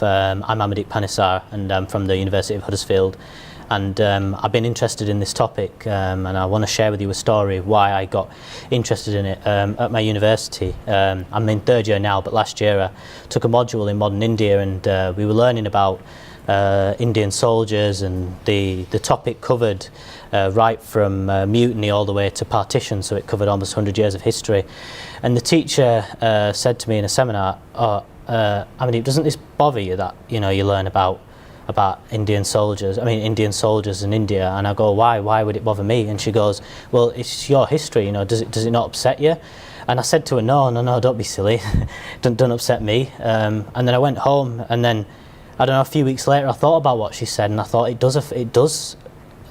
I'm Amerdeep Panesar, and I'm from the University of Huddersfield, and I've been interested in this topic, and I want to share with you a story of why I got interested in it at my university. I'm in third year now, but last year I took a module in modern India, and we were learning about Indian soldiers, and the topic covered right from mutiny all the way to partition, so it covered almost 100 years of history. And the teacher said to me in a seminar, Amerdeep, doesn't this bother you that you learn about Indian soldiers in India? And I go, why would it bother me? And she goes, well, it's your history, does it not upset you? And I said to her, no, don't be silly. don't upset me. And then I went home, and then I don't know, a few weeks later I thought about what she said, and I thought it does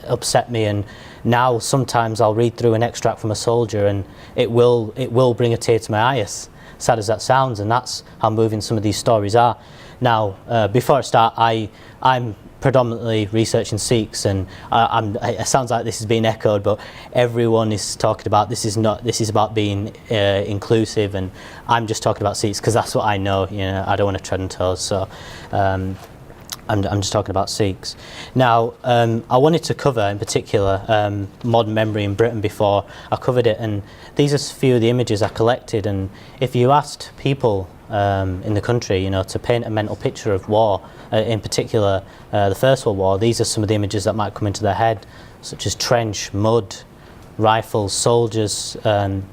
upset me. And now sometimes I'll read through an extract from a soldier and it will bring a tear to my eye, as sad as that sounds, and that's how moving some of these stories are. Now, before I start, I'm predominantly researching Sikhs, and it sounds like this is being echoed, but everyone is talking about this is about being inclusive, and I'm just talking about Sikhs because that's what I know. I don't want to tread on toes, so I'm just talking about Sikhs. Now, I wanted to cover in particular modern memory in Britain before I covered it, and these are a few of the images I collected. And if you asked people in the country, to paint a mental picture of war, in particular the First World War, these are some of the images that might come into their head, such as trench, mud, rifles, soldiers,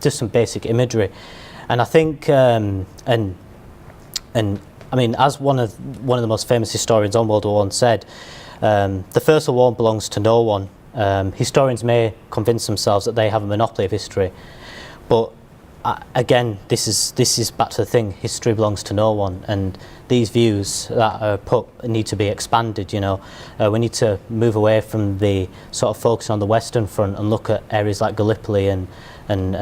just some basic imagery. And I think, I mean, as one of the most famous historians on World War I said, the First World War belongs to no one. Historians may convince themselves that they have a monopoly of history, but again, this is back to the thing: history belongs to no one, and these views that are put need to be expanded. We need to move away from the sort of focus on the Western Front and look at areas like Gallipoli and in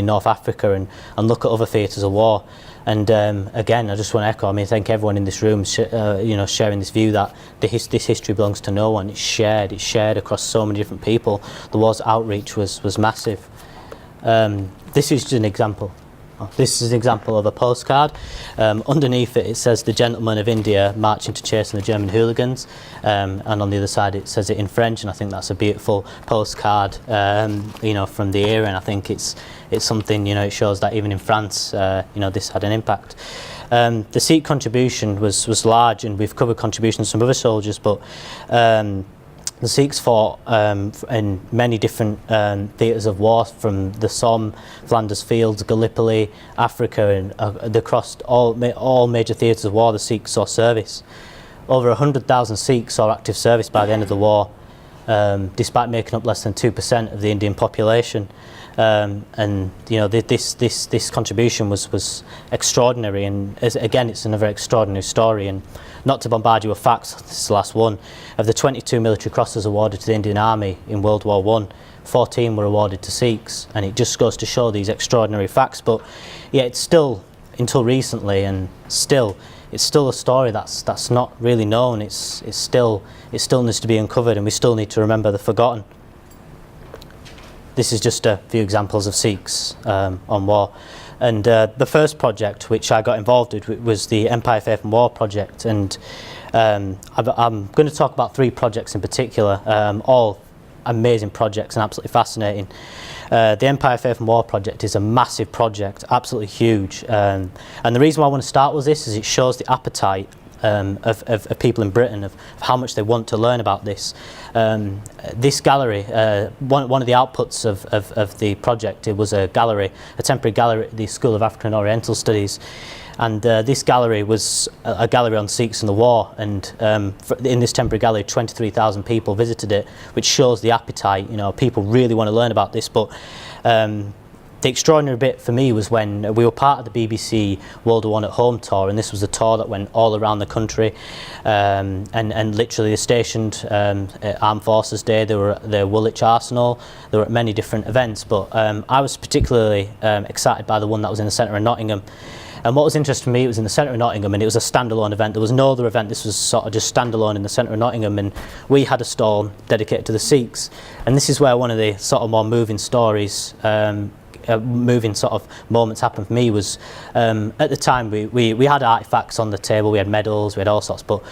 North Africa, and look at other theatres of war. And again, I just want to echo, thank everyone in this room sharing this view that this history belongs to no one. It's shared across so many different people. The war's outreach was massive. This is just an example. This is an example of a postcard. Underneath it says "The Gentlemen of India marching to chasten the German hooligans," and on the other side it says it in French, and I think that's a beautiful postcard from the era, and I think it's something, it shows that even in France this had an impact. The Sikh contribution was large, and we've covered contributions from other soldiers, but the Sikhs fought in many different theatres of war, from the Somme, Flanders Fields, Gallipoli, Africa, and across all major theatres of war. The Sikhs saw service. Over 100,000 Sikhs saw active service by the end of the war, despite making up less than 2% of the Indian population. And this contribution was extraordinary, and again, it's another extraordinary story. And not to bombard you with facts, this is the last one. Of the 22 military crosses awarded to the Indian Army in World War I, 14 were awarded to Sikhs, and it just goes to show these extraordinary facts. But yeah, it's still, until recently, and it's still a story that's not really known. It still needs to be uncovered, and we still need to remember the forgotten. This is just a few examples of Sikhs on war. And the first project which I got involved with was the Empire, Faith and War project. And I'm going to talk about 3 projects in particular, all amazing projects and absolutely fascinating. The Empire, Faith and War project is a massive project, absolutely huge. And the reason why I want to start with this is it shows the appetite of people in Britain, of how much they want to learn about this. This gallery, one of the outputs of the project, it was a temporary gallery at the School of African and Oriental Studies, and this gallery was a gallery on Sikhs in the war, and in this temporary gallery 23,000 people visited it, which shows the appetite. People really want to learn about this. But the extraordinary bit for me was when we were part of the BBC World War I at Home tour, and this was a tour that went all around the country, and literally they stationed Armed Forces Day, they were at the Woolwich Arsenal, they were at many different events, but I was particularly excited by the one that was in the centre of Nottingham. And what was interesting to me, it was in the centre of Nottingham, and it was a standalone event. There was no other event. This was sort of just standalone in the centre of Nottingham, and we had a stall dedicated to the Sikhs. And this is where one of the sort of more moving stories moving sort of moments happened for me was, at the time we had artifacts on the table, we had medals, we had all sorts, but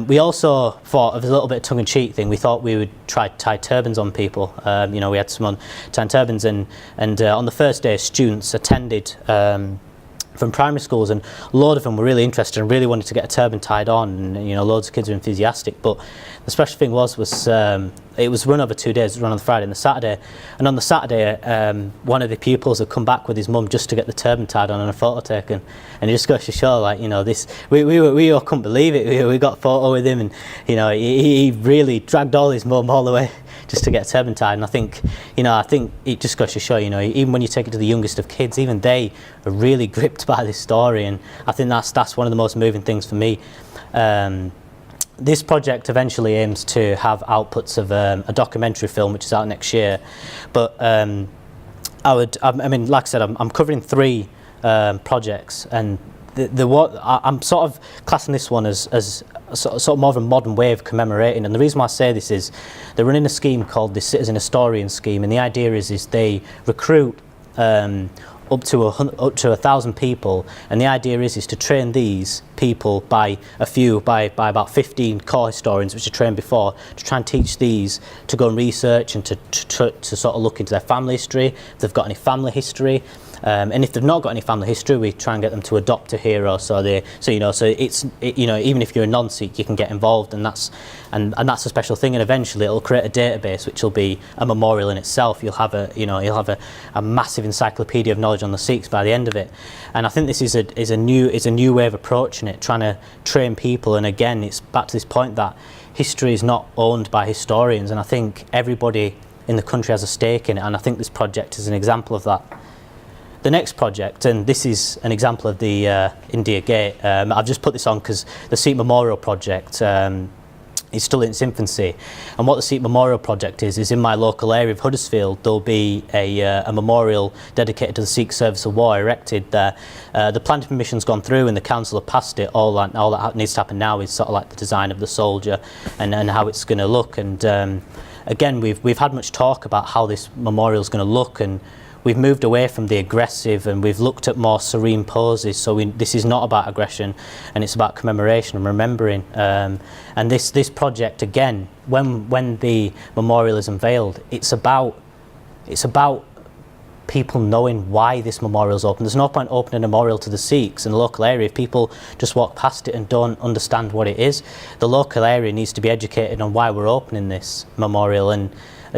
we also thought of a little bit of tongue-in-cheek thing. We thought we would try to tie turbans on people. You know, we had someone tying turbans, and on the first day, students attended from primary schools, and a lot of them were really interested and really wanted to get a turban tied on, and you know, loads of kids were enthusiastic. But the special thing was it was run over 2 days. It was run on the Friday and the Saturday, and on the Saturday one of the pupils had come back with his mum just to get the turban tied on and a photo taken, and it just goes to show, like, you know, this we all couldn't believe it. We got a photo with him, and you know, he really dragged all his mum all the way just to get a turban tied. And I think it just goes to show, you know, even when you take it to the youngest of kids, even they are really gripped by this story, and I think that's one of the most moving things for me. This project eventually aims to have outputs of a documentary film which is out next year, but I mean, like I said, I'm covering 3 projects, and I'm sort of classing this one as sort of more of a modern way of commemorating. And the reason why I say this is they're running a scheme called the Citizen Historian Scheme, and the idea is they recruit up to 1,000 people, and the idea is to train these people by about 15 core historians which are trained before, to try and teach these to go and research and to sort of look into their family history, if they've got any family history. And if they've not got any family history, we try and get them to adopt a hero. So you know, even if you're a non-Sikh, you can get involved, and that's a special thing. And eventually, it'll create a database which will be a memorial in itself. You'll have a massive encyclopedia of knowledge on the Sikhs by the end of it. And I think this is a new way of approaching it, trying to train people. And again, it's back to this point that history is not owned by historians, and I think everybody in the country has a stake in it. And I think this project is an example of that. The next project, and this is an example of the India Gate. I've just put this on because the Sikh Memorial Project is still in its infancy. And what the Sikh Memorial Project is in my local area of Huddersfield, there'll be a memorial dedicated to the Sikh Service of War erected there. The planning permission's gone through and the council have passed it. All that needs to happen now is sort of like the design of the soldier and how it's going to look. And again, we've had much talk about how this memorial is going to look, and we've moved away from the aggressive and we've looked at more serene poses. So this is not about aggression, and it's about commemoration and remembering. And this project, again, when the memorial is unveiled, it's about people knowing why this memorial is open. There's no point opening a memorial to the Sikhs in the local area if people just walk past it and don't understand what it is. The local area needs to be educated on why we're opening this memorial. And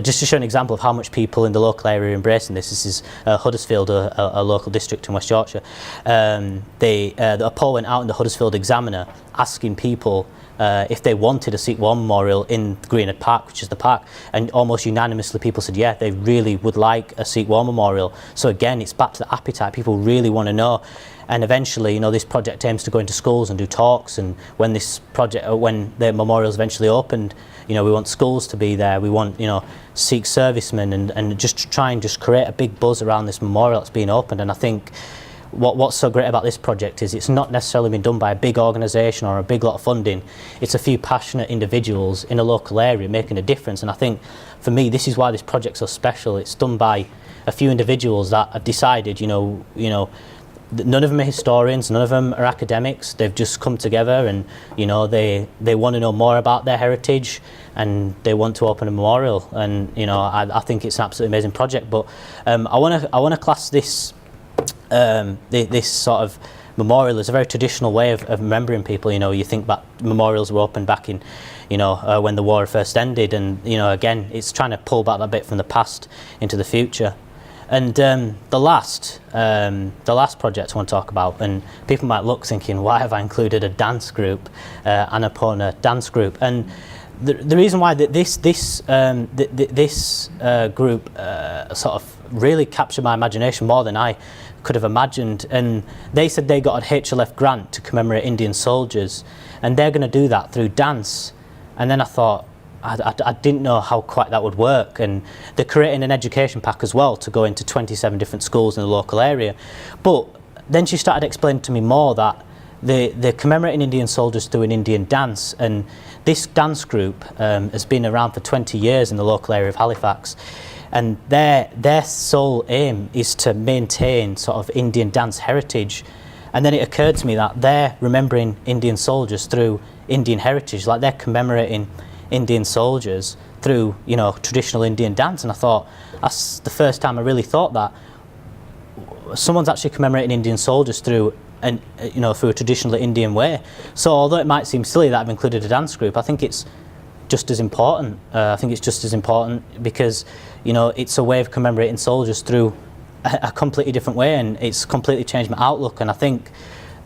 just to show an example of how much people in the local area are embracing this is Huddersfield, a local district in West Yorkshire. A poll went out in the Huddersfield Examiner asking people if they wanted a Sikh War Memorial in Greenwood Park, which is the park, and almost unanimously people said yeah, they really would like a Sikh War Memorial. So again, it's back to the appetite. People really want to know. And eventually, you know, this project aims to go into schools and do talks. And when the memorial's eventually opened, you know, we want schools to be there. We want, you know, Sikh servicemen and just try and just create a big buzz around this memorial that's being opened. And I think what's so great about this project is it's not necessarily been done by a big organisation or a big lot of funding. It's a few passionate individuals in a local area making a difference. And I think for me, this is why this project's so special. It's done by a few individuals that have decided, you know, none of them are historians, none of them are academics. They've just come together and, you know, they want to know more about their heritage and they want to open a memorial. And, you know, I think it's an absolutely amazing project. But I want to class this this sort of memorial as a very traditional way of remembering people. You know, you think back, memorials were opened back in, you know, when the war first ended, and, you know, again, it's trying to pull back that bit from the past into the future. And the last project I want to talk about, and people might look thinking, why have I included a dance group, Annapurna dance group? And the reason why this group sort of really captured my imagination more than I could have imagined. And they said they got an HLF grant to commemorate Indian soldiers, and they're going to do that through dance. And then I thought, I didn't know how quite that would work, and they're creating an education pack as well to go into 27 different schools in the local area. But then she started explaining to me more that they're commemorating Indian soldiers through an Indian dance, and this dance group has been around for 20 years in the local area of Halifax. and their sole aim is to maintain sort of Indian dance heritage. And then it occurred to me that they're remembering Indian soldiers through Indian heritage, like they're commemorating Indian soldiers through, you know, traditional Indian dance. And I thought, that's the first time I really thought that someone's actually commemorating Indian soldiers through through a traditional Indian way. So although it might seem silly that I've included a dance group, I think it's just as important. I think it's just as important because, you know, it's a way of commemorating soldiers through a completely different way, and it's completely changed my outlook. And I think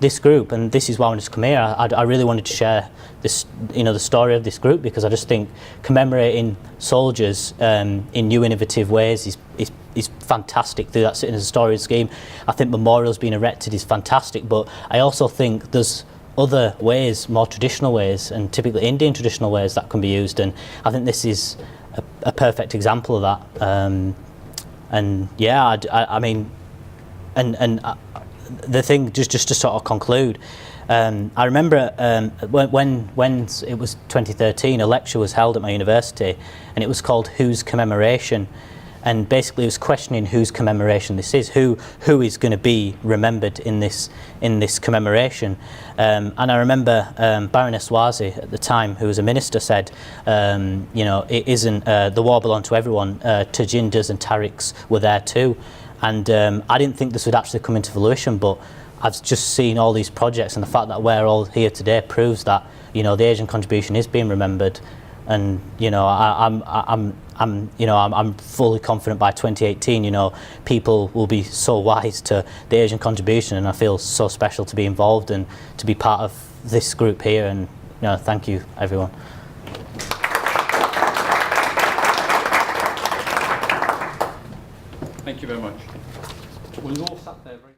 this group, and this is why I wanted to come here, I really wanted to share this, you know, the story of this group, because I just think commemorating soldiers in new innovative ways is fantastic through that Citizens Story scheme. I think memorials being erected is fantastic, but I also think there's other ways, more traditional ways, and typically Indian traditional ways that can be used, and I think this is a perfect example of that. And yeah, I mean, the thing, just to sort of conclude, I remember when it was 2013, a lecture was held at my university, and it was called Whose Commemoration, and basically it was questioning whose commemoration this is, who is going to be remembered in this commemoration. And I remember Baroness Wazi at the time, who was a minister, said, you know, it isn't, the war belonged to everyone, Tajindas and Tariqs were there too. And I didn't think this would actually come into fruition, but I've just seen all these projects, and the fact that we're all here today proves that, you know, the Asian contribution is being remembered. And, you know, I'm fully confident by 2018, you know, people will be so wise to the Asian contribution, and I feel so special to be involved and to be part of this group here. And, you know, thank you, everyone. Thank you very much. We'll all sat there very